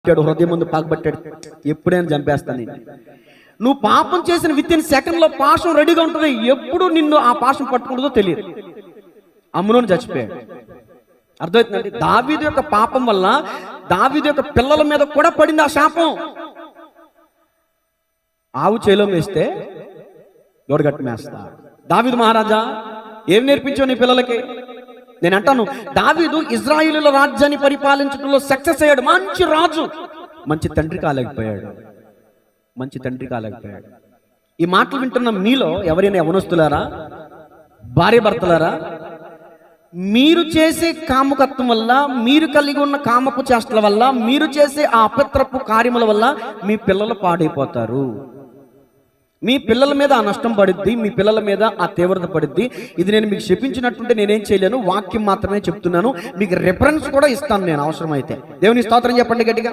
హృదయం ముందు పాకబట్టాడు. ఎప్పుడైనా చంపేస్తాను. నువ్వు పాపం చేసిన వితిన్ సెకండ్లో పాశం రెడీగా ఉంటుంది. ఎప్పుడు నిన్ను ఆ పాశం పట్టుకుంటుందో తెలియదు. అమ్నోను చచ్చిపోయాడు. అర్థమవుతుందండి. దావీదు యొక్క పాపం వల్ల దావీదు యొక్క పిల్లల మీద కూడా పడింది ఆ శాపం. ఆవు చేలో వేస్తే దొడగట్టు మేస్తా. దావీదు మహారాజా, ఏం నేర్పించావు నీ పిల్లలకి? నేను అంటాను, దావీదు ఇజ్రాయేలుల రాజ్యాన్ని పరిపాలించడంలో సక్సెస్ అయ్యాడు. మంచి రాజు, మంచి తండ్రి కాలేకపోయాడు. మంచి తండ్రి కాలేకపోయాడు. ఈ మాటలు వింటున్న మీలో ఎవరైనా యవనస్తులారా, భార్య భర్తలారా, మీరు చేసే కాముకత్వం వల్ల, మీరు కలిగి ఉన్న కామపు చేష్టల వల్ల, మీరు చేసే ఆ అపత్రపు కార్యముల వల్ల మీ పిల్లలు పాడైపోతారు. మీ పిల్లల మీద ఆ నష్టం పడుద్ది, మీ పిల్లల మీద ఆ తీవ్రత పడుద్ది. ఇది నేను మీకు చెప్పించినట్టుంటే నేనేం చేయలేను, వాక్యం మాత్రమే చెప్తున్నాను. మీకు రిఫరెన్స్ కూడా ఇస్తాను నేను అవసరమైతే. దేవుని స్తోత్రం చెప్పండి గట్టిగా.